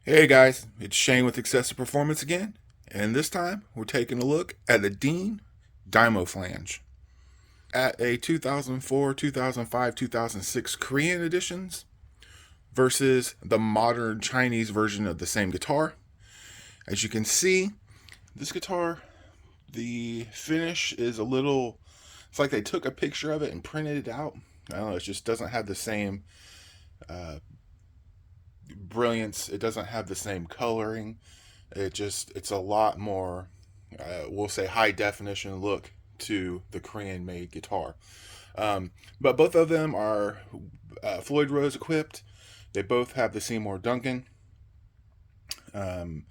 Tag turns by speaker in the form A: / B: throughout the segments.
A: Hey guys, it's Shane with Excessive Performance again, and this time we're taking a look at the Dean Dymo Flange. At a 2004, 2005, 2006 Korean editions versus the modern Chinese version of the same guitar. As you can see, this guitar, the finish is a little, it's like they took a picture of it and printed it out. I don't know, it just doesn't have the same brilliance. It doesn't have the same coloring. It's a lot more, we'll say, high definition look to the Korean made guitar. But both of them are Floyd Rose equipped. They both have the Seymour Duncan in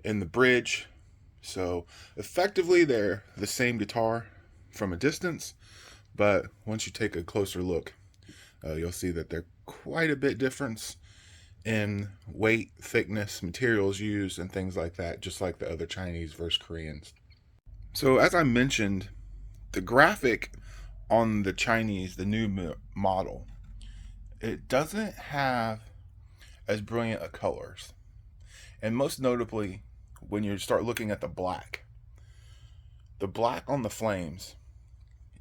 A: the bridge. So effectively they're the same guitar from a distance, but once you take a closer look, you'll see that they're quite a bit different in weight, thickness, materials used, and things like that, just like the other Chinese versus Koreans. So as I mentioned, the graphic on the Chinese, the new model, it doesn't have as brilliant a colors. And most notably, when you start looking at the black on the flames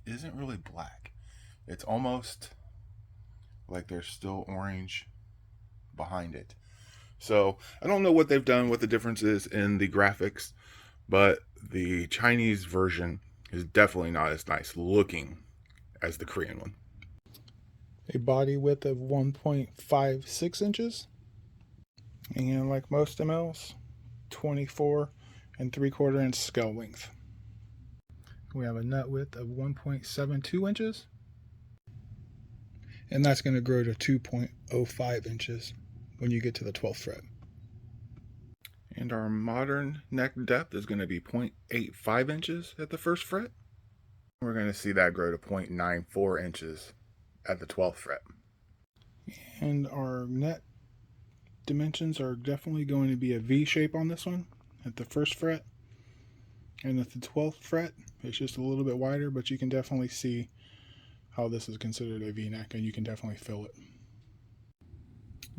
A: isn't really black. It's almost like there's still orange behind it. So I don't know what they've done, what the difference is in the graphics, but the Chinese version is definitely not as nice looking as the Korean one.
B: A body width of 1.56 inches, and like most MLs, 24 and 3/4 inch scale length. We have a nut width of 1.72 inches, and that's going to grow to 2.05 inches when you get to the 12th fret.
A: And our modern neck depth is going to be 0.85 inches at the 1st fret. We're going to see that grow to 0.94 inches at the 12th fret.
B: And our neck dimensions are definitely going to be a V shape on this one at the 1st fret. And at the 12th fret, it's just a little bit wider, but you can definitely see how this is considered a V-neck, and you can definitely feel it.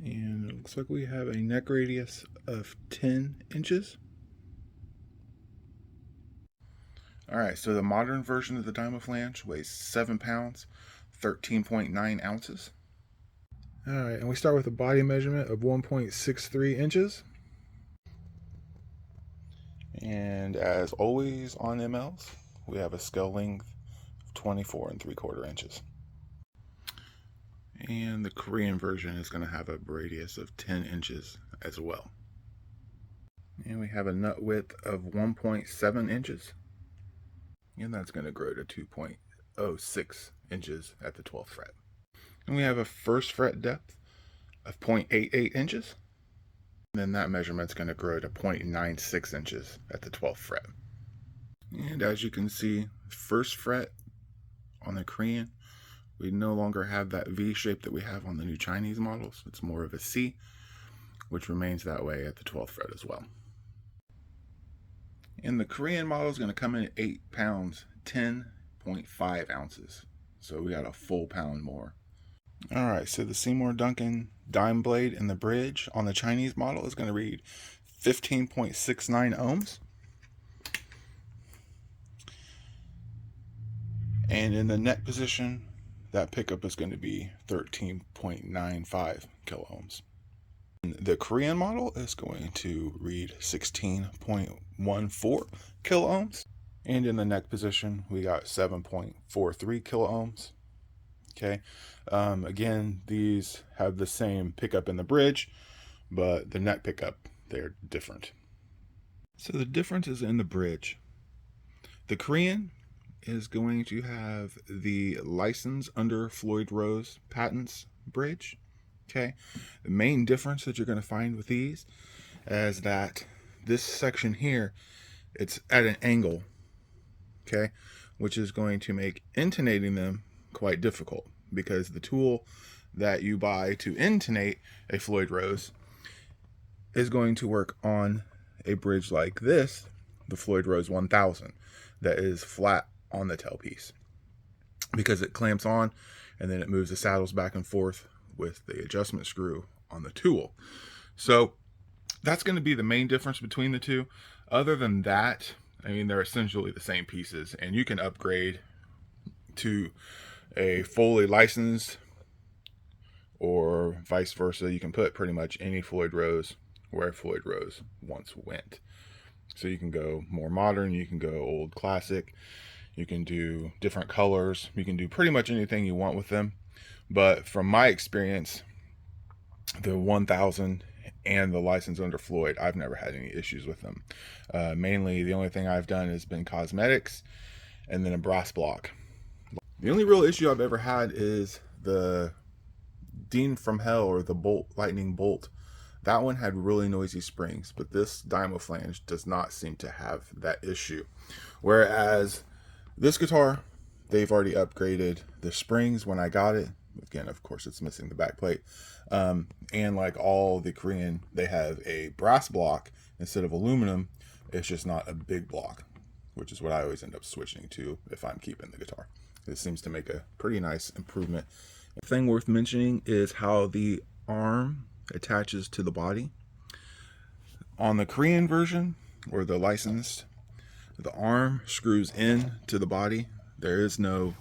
A: And it looks like we have a neck radius of 10 inches. Alright, so the modern version of the Dymo Flange weighs 7 pounds, 13.9 ounces.
B: Alright, and we start with a body measurement of 1.63 inches.
A: And as always on MLs, we have a scale length of 24 and 3/4 inches. And the Korean version is going to have a radius of 10 inches as well. And we have a nut width of 1.7 inches. And that's going to grow to 2.06 inches at the 12th fret. And we have a 1st fret depth of 0.88 inches. And then that measurement's going to grow to 0.96 inches at the 12th fret. And as you can see, 1st fret on the Korean, we no longer have that V shape that we have on the new Chinese models. It's more of a C, which remains that way at the 12th fret as well. And the Korean model is going to come in at 8 pounds, 10.5 ounces. So we got a full pound more. Alright, so the Seymour Duncan dime blade in the bridge on the Chinese model is going to read 15.69 ohms. And in the neck position, that pickup is going to be 13.95 kilo ohms. The Korean model is going to read 16.14 kilo ohms. And in the neck position, we got 7.43 kilo ohms. Okay. Again, these have the same pickup in the bridge, but the neck pickup, they're different. So the difference is in the bridge. The Korean is going to have the license under Floyd Rose patents bridge. Okay. The main difference that you're going to find with these is that this section here, it's at an angle. Okay. Which is going to make intonating them quite difficult, because the tool that you buy to intonate a Floyd Rose is going to work on a bridge like this, the Floyd Rose 1000, that is flat on the tailpiece, because it clamps on and then it moves the saddles back and forth with the adjustment screw on the tool. So that's going to be the main difference between the two. Other than that, I mean, they're essentially the same pieces, and you can upgrade to a fully licensed or vice versa. You can put pretty much any Floyd Rose where Floyd Rose once went. So you can go more modern, you can go old classic, you can do different colors, you can do pretty much anything you want with them. But from my experience, the 1000 and the license under Floyd, I've never had any issues with them. Mainly, the only thing I've done has been cosmetics and then a brass block. The only real issue I've ever had is the Dean from Hell, or the lightning bolt. That one had really noisy springs, but this Dymo flange does not seem to have that issue. Whereas this guitar, they've already upgraded the springs when I got it. Again, of course, it's missing the back plate. And like all the Korean, they have a brass block instead of aluminum. It's just not a big block, which is what I always end up switching to if I'm keeping the guitar. It seems to make a pretty nice improvement. The thing worth mentioning is how the arm attaches to the body. On the Korean version, or the licensed, the arm screws in to the body. There is no,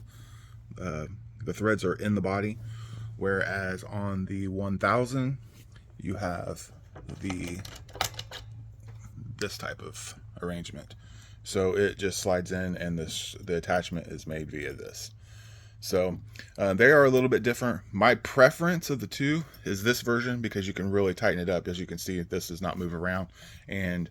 A: the threads are in the body. Whereas on the 1000, you have this type of arrangement. So it just slides in, and the attachment is made via this. So they are a little bit different. My preference of the two is this version, because you can really tighten it up. As you can see, this does not move around, and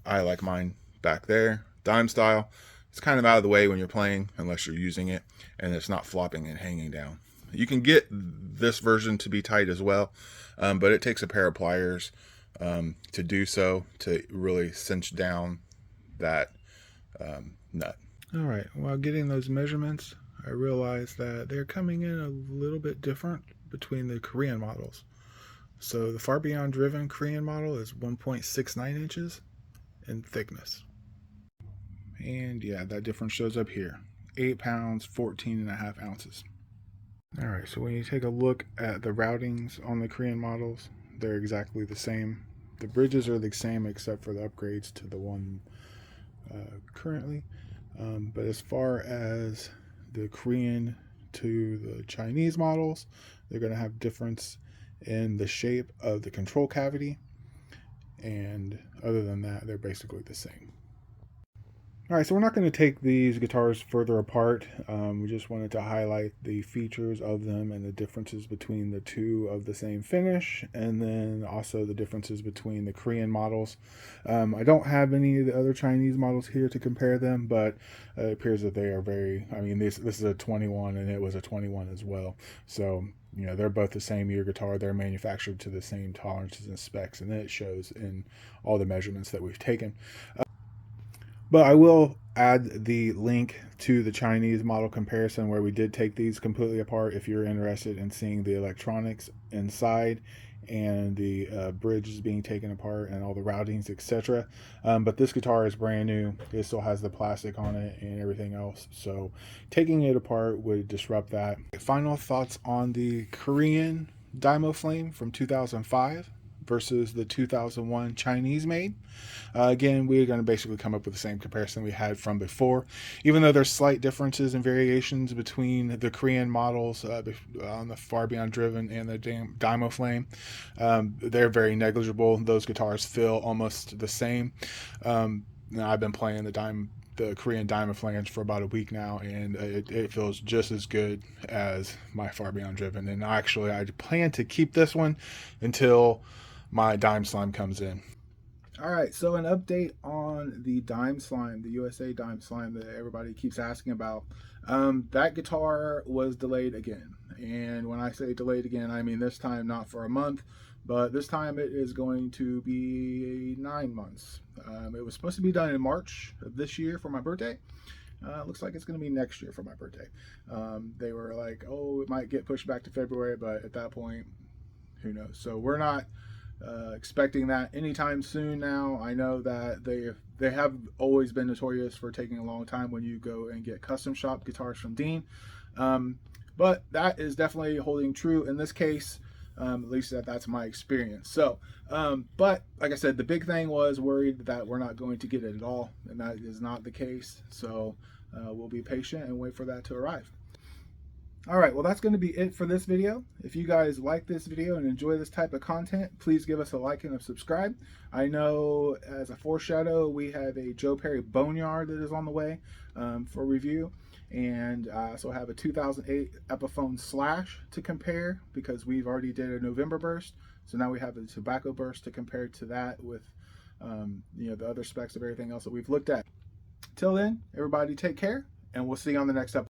A: I like mine back there, dime style. It's kind of out of the way when you're playing, unless you're using it, and it's not flopping and hanging down. You can get this version to be tight as well, but it takes a pair of pliers to do so, to really cinch down that nut.
B: All right, while getting those measurements, I realized that they're coming in a little bit different between the Korean models. So the Far Beyond Driven Korean model is 1.69 inches in thickness. And yeah, that difference shows up here. 8 pounds, 14.5 ounces. All right, so when you take a look at the routings on the Korean models, they're exactly the same. The bridges are the same except for the upgrades to the one currently. But as far as the Korean to the Chinese models, they're going to have difference in the shape of the control cavity, and other than that, they're basically the same. All right, so we're not going to take these guitars further apart. We just wanted to highlight the features of them and the differences between the two of the same finish, and then also the differences between the Korean models. I don't have any of the other Chinese models here to compare them, but it appears that they are very, I mean, this is a 21 and it was a 21 as well. So, you know, they're both the same year guitar. They're manufactured to the same tolerances and specs, and it shows in all the measurements that we've taken. But I will add the link to the Chinese model comparison where we did take these completely apart if you're interested in seeing the electronics inside and the bridges being taken apart and all the routings, etc. But this guitar is brand new. It still has the plastic on it and everything else. So taking it apart would disrupt that. Final thoughts on the Korean Dymo Flame from 2005 versus the 2001 Chinese made. Again, we're going to basically come up with the same comparison we had from before, even though there's slight differences and variations between the Korean models on the Far Beyond Driven and the Dymo Flame. They're very negligible. Those guitars feel almost the same. Now I've been playing the Korean Dymo Flange for about a week now, and it feels just as good as my Far Beyond Driven. And actually, I plan to keep this one until my Dime Slime comes in. All right, so an update on the Dime Slime, the USA Dime Slime that everybody keeps asking about. That guitar was delayed again. And when I say delayed again, I mean this time not for a month, but this time it is going to be 9 months. It was supposed to be done in March of this year for my birthday. Looks like it's going to be next year for my birthday. They were like, oh, it might get pushed back to February, but at that point, who knows? So we're not expecting that anytime soon now. I know that they have always been notorious for taking a long time when you go and get custom shop guitars from Dean. But that is definitely holding true in this case. At least that's my experience. So, but like I said, the big thing was worried that we're not going to get it at all, and that is not the case. So we'll be patient and wait for that to arrive. All right, well, that's going to be it for this video. If you guys like this video and enjoy this type of content, please give us a like and a subscribe. I know, as a foreshadow, we have a Joe Perry Boneyard that is on the way for review. And I also have a 2008 Epiphone Slash to compare, because we've already did a November burst. So now we have a tobacco burst to compare to that with the other specs of everything else that we've looked at. Till then, everybody take care, and we'll see you on the next episode.